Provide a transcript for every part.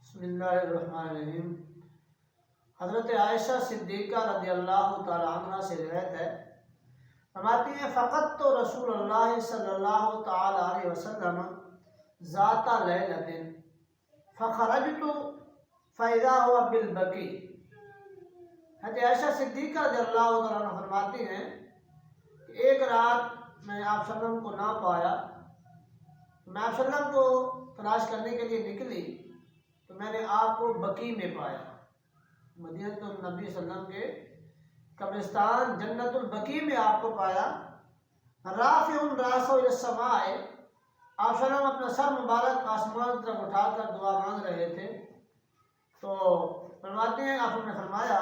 بسم اللہ الرحمن الرحیم۔ حضرت عائشہ صدیقہ رضی اللہ تعالی عنہ سے روایت ہے، فرماتی ہیں فقط تو رسول اللہ صلی اللہ تعالی علیہ وسلم ذات لیلۃ فخرجت فاذا هو بالبقیع۔ حضرت عائشہ صدیقہ رضی اللہ تعالی عنہ فرماتی ہیں کہ ایک رات میں آپ صلی اللہ علیہ وسلم کو نہ پایا، میں آپ صلی اللہ علیہ وسلم کو تلاش کرنے کے لیے نکلی تو میں نے آپ کو بقیع میں پایا، مدینہ النبی صلی اللہ علیہ وسلم کے قبرستان جنت البقیع میں آپ کو پایا۔ رافع راسہ الی السماء، آپ صلی اللہ علیہ وسلم اپنا سر مبارک آسمان کی طرف اٹھا کر دعا مانگ رہے تھے، تو فرماتے ہیں آپ نے فرمایا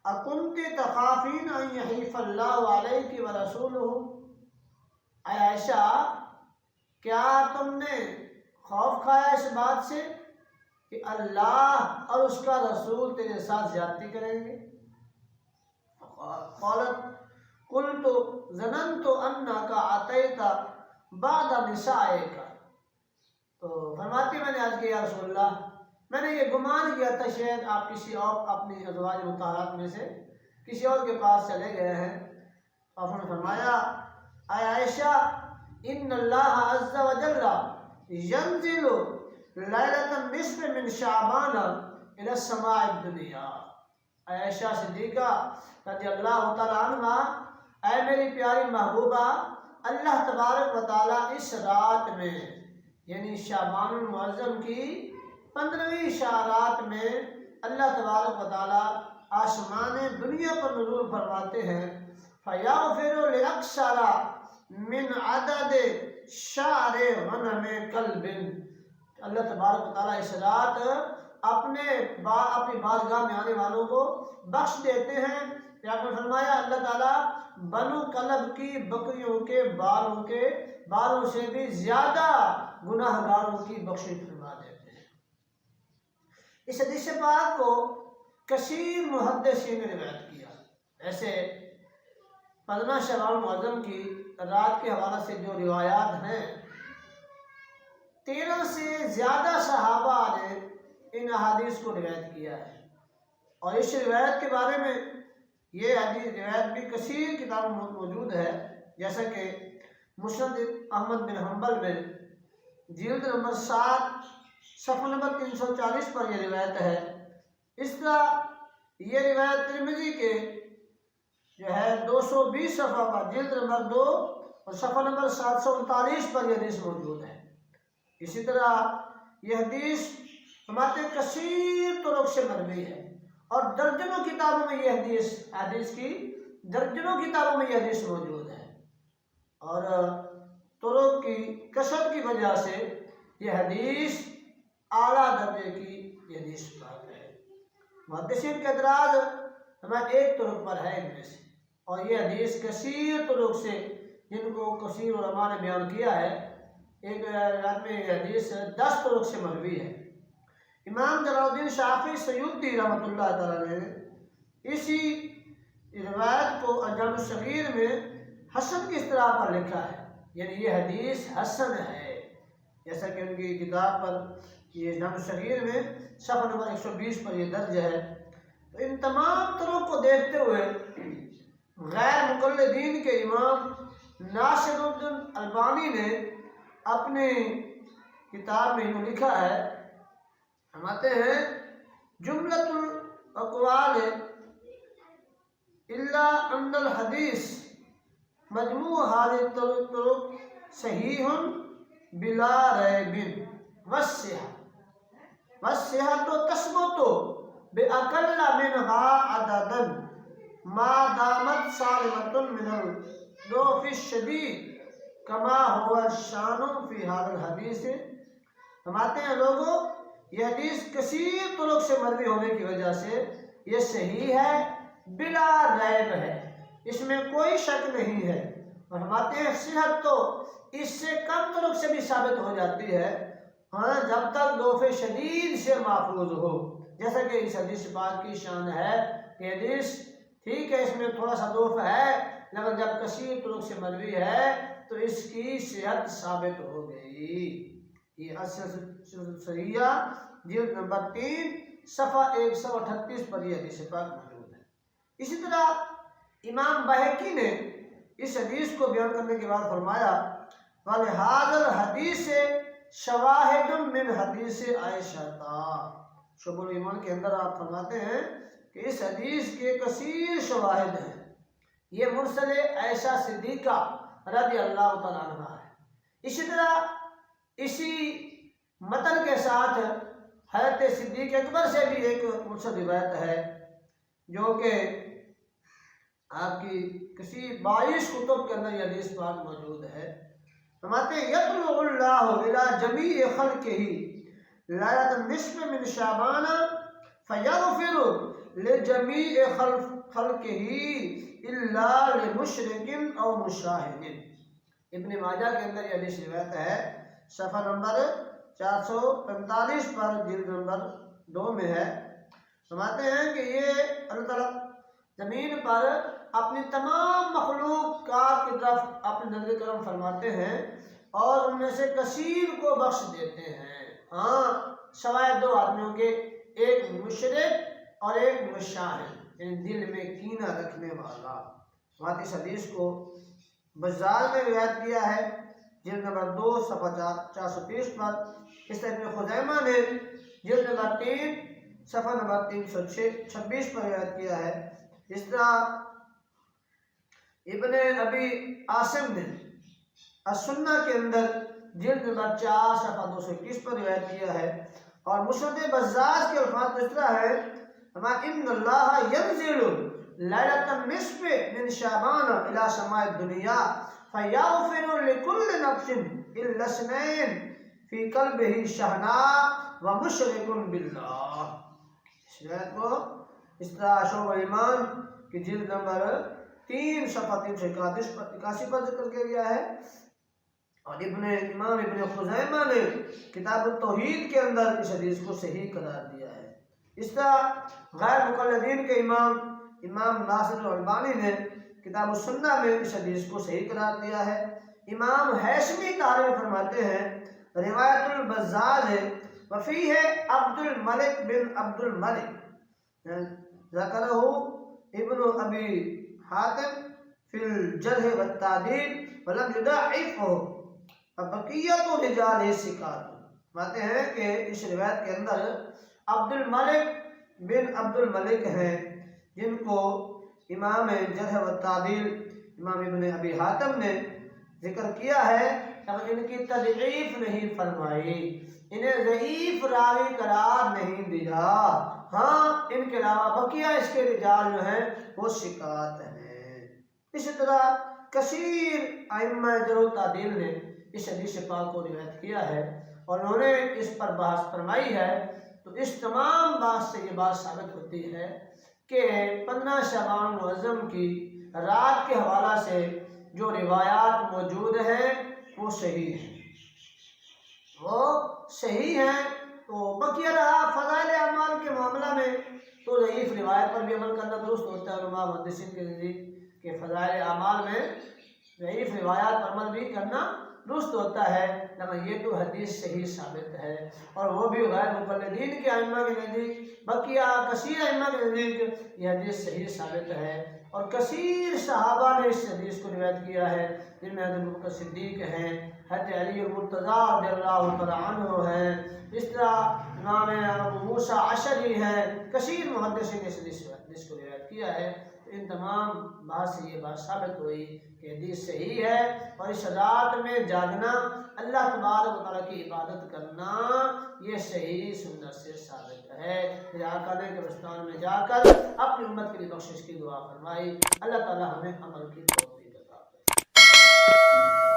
اکنت تخافین ان یحیف اللہ علیک ورسولہ، اے عائشہ کیا تم نے خوف کھایا اس بات سے کہ اللہ اور اس کا رسول تیرے ساتھ زیادتی کریں گے؟ قالت قلت ظننت انک اتیت بعد نسائک، تو فرماتی میں نے عرض کیا یا رسول اللہ، میں نے یہ گمان کیا تھا شاید آپ کسی اور اپنی ازواج مطہرات میں سے کسی اور کے پاس چلے گئے ہیں۔ آپ نے فرمایا اے عائشہ ان اللہ عز وجل ینزل لیلۃ النصف من شعبان الی السماء الدنیا۔ اے عائشہ صدیقہ رضی اللہ تعالی عنہ، اے میری پیاری محبوبہ، اللہ تبارک و تعالی اس رات میں یعنی شعبان المعظم کی 15ویں رات میں اللہ تبارک و تعالی آسمان دنیا پر نزول فرماتے ہیں، فیغفر لاکثر من عدد شعر غنم کلب۔ اللہ تبارک و تعالیٰ اس رات اپنی بارگاہ میں آنے والوں کو بخش دیتے ہیں۔ پھر آپ نے فرمایا اللہ تعالیٰ بنو کلب کی بکریوں کے بالوں سے بھی زیادہ گناہ گاروں کی بخشش فرما دیتے ہیں۔ اس حدیث پاک کو کثیر محدثین نے روایت کیا۔ ایسے 15 شعبان المعظم کی رات کے حوالے سے جو روایات ہیں، 13 سے زیادہ صحابہ نے ان احادیث کو روایت کیا ہے، اور اس روایت کے بارے میں یہ روایت بھی کثیر کتابوں میں موجود ہے، جیسا کہ مسند احمد بن حنبل میں جلد نمبر 7 صفحہ نمبر 340 پر یہ روایت ہے۔ اس طرح یہ روایت ترمذی کے جو ہے 220 صفحہ پر جلد نمبر 2 اور صفحہ نمبر 739 پر یہ حدیث موجود ہے۔ اسی طرح یہ حدیث ہمارے کثیر طرق سے مروی ہے، اور درجنوں کتابوں میں یہ حدیث کی درجنوں کتابوں میں یہ حدیث موجود ہے، اور طرق کی کثرت کی وجہ سے یہ حدیث اعلیٰ درجے کی یہ حدیث پاک ہے۔ محدثین کا اعتراض ہمیں ایک طرق پر ہے ان میں سے، اور یہ حدیث کثیر طرق سے جن کو کثیر علماء نے بیان کیا ہے، ایک روایت میں یہ حدیث 10 طرق سے مروی ہے۔ امام جلال الدین شافعی سیوطی رحمۃ اللہ تعالی نے اسی روایت کو الجامع الصغیر میں حسن کی اصطلاح پر لکھا ہے، یعنی یہ حدیث حسن ہے، جیسا کہ ان کی کتاب پر یہ جامع الصغیر میں صفحہ نمبر 120 پر یہ درج ہے۔ تو ان تمام طرق کو دیکھتے ہوئے غیر مقلدین کے امام ناصر الدین البانی نے اپنی کتاب میں انہوں لکھا ہے، فرماتے ہیں جملۃ الاقوال الا ان الحدیث مجموع هذه الطرق صحیح بلا ریب والصحة تثبت باقل منها عددا ما دامت سالمة من الضعف الشدید کما هو الشان فی هذا الحدیث۔ فرماتے ہیں لوگوں یہ حدیث کثیر طرق سے مروی ہونے کی وجہ سے یہ صحیح ہے، بلا ریب ہے، اس میں کوئی شک نہیں ہے، اور فرماتے ہیں صحت تو اس سے کم طرق سے بھی ثابت ہو جاتی ہے، ہاں جب تک ضعف شدید سے محفوظ ہو، جیسا کہ اس حدیث پاک کی شان ہے کہ حدیث ٹھیک ہے اس میں تھوڑا سا ضعف ہے، لیکن جب کثیر طرق سے مروی ہے تو اس کی صحت ثابت ہو گئی۔ یہ اصل صحیحہ جلد نمبر 3 صفحہ 138 پر یہ حدیث پاک موجود ہے۔ اسی طرح امام بہقی نے اس حدیث کو بیان کرنے کے بعد فرمایا وَلِهَذَا الْحَدِيثِ شَوَاهِدٌ مِّنْ حَدِيثِ عائشہ۔ شعب الایمان کے اندر آپ فرماتے ہیں کہ اس حدیث کے کثیر شواہد ہیں۔ یہ مرسل عائشہ صدیقہ رضی اللہ تعالیٰ عنہ ہے۔ اسی طرح اسی متن کے ساتھ حضرت صدیق اکبر سے بھی ایک مرسل روایت ہے جو کہ آپ کی کسی 22 کتب کے اندر یہ حدیث پاک موجود ہے۔ فرماتے ہیں یطلع اللہ الی جمیع خلقہ لیلۃ النصف من شعبان فیغفر لجمیع خلقہ الا لمشرک او مشاہد۔ ابن ماجہ کے اندر یہ حدیث روایت ہے، صفحہ نمبر 445 پر جلد نمبر 2 میں ہے۔ فرماتے ہیں کہ یہ اللہ تعالیٰ زمین پر اپنی تمام مخلوقات کی طرف اپنی نظر کرم فرماتے ہیں اور ان میں سے کثیر کو بخش دیتے ہیں، ہاں سوائے 2 آدمیوں کے، ایک مشرک اور ایک مشاہد، یعنی دل میں کینہ رکھنے والا۔ اس حدیث کو بزار میں روایت کیا ہے جلد نمبر 2 صفحہ 430 پر۔ اس طرح ابن خزیمہ نے جلد نمبر 3 صفحہ نمبر 326 پر روایت کیا ہے۔ اس طرح ابن ابی عاصم نے السنہ کے اندر جلد نمبر 4 صفحہ 221 پر روایت کیا ہے، اور مسند بزاز کے الفاظ اس طرح ہے ان اللہ ینزل لیلۃ النصف من شعبان الی سماء الدنیا فیغفر لکل نفس الا اثنین فی قلبہ شہناء ومشرک باللہ۔ اس روایت کو اس طرح شعب الایمان کی جلد نمبر 3 صفحہ 381 پر ذکر کیا گیا ہے، اور امام ابن خزیمہ نے کتاب التوحید کے اندر اس حدیث کو صحیح قرار دیا ہے۔ اس طرح غیر مقلدین کے امام ناصر الالبانی نے کتاب السنہ میں اس حدیث کو صحیح قرار دیا ہے۔ امام حیثمی تاریخ فرماتے ہیں روایت البزاز ہے وفیہ عبد الملک بن عبد الملک ذکرہ ابن ابی حاتم فی الجرح والتعدیل ولم یضعفہ بقیت رجال ثقات۔ فرماتے ہیں کہ اس روایت کے اندر عبد الملک بن عبد الملک ہیں جن کو امام جرح و تعدیل امام ابن ابی حاتم نے ذکر کیا ہے، لیکن ان کی تضعیف نہیں فرمائی، انہیں ضعیف راوی قرار نہیں دیا، ہاں ان کے علاوہ بقیہ اس کے رجال جو ہیں وہ ثقات ہیں۔ اسی طرح کثیر ائمہ جرح و تعدیل نے اس حدیث پاک کو روایت کیا ہے اور انہوں نے اس پر بحث فرمائی ہے، تو اس تمام بات سے یہ بات ثابت ہوتی ہے کہ 15 شعبان معظم کی رات کے حوالہ سے جو روایات موجود ہیں وہ صحیح ہیں، تو بقیہ رہا فضائل اعمال کے معاملہ میں تو ضعیف روایت پر بھی عمل کرنا درست ہوتا ہے، علماء محدثین کے نزدیک کہ فضائل اعمال میں ضعیف روایات پر عمل بھی کرنا درست ہوتا ہے، لیکن یہ تو حدیث صحیح ثابت ہے، اور وہ بھی غیر مقلدین کے ائمہ کے نزدیک، بقیہ کثیر ائمہ کے نزدیک یہ حدیث صحیح ثابت ہے، اور کثیر صحابہ نے اس حدیث کو روایت کیا ہے، جن میں حضرت ابوبکر صدیق ہیں، حضرت علی المرتضیٰ رضی اللہ تعالیٰ عنہ ہیں، اس طرح امام ابو موسیٰ اشعری ہیں، کثیر محدثین نے اس حدیث کو روایت کیا ہے۔ ان تمام بات سے یہ بات ثابت ہوئی کہ حدیث صحیح ہے، اور اس رات میں جاگنا، اللہ تبارک و تعالیٰ کی عبادت کرنا، یہ صحیح سنت سے ثابت ہے۔ پھر آقا نے قبرستان میں جا کر اپنی امت کے لیے بخشش کی دعا فرمائی۔ اللہ تعالیٰ ہمیں عمل کی توفیق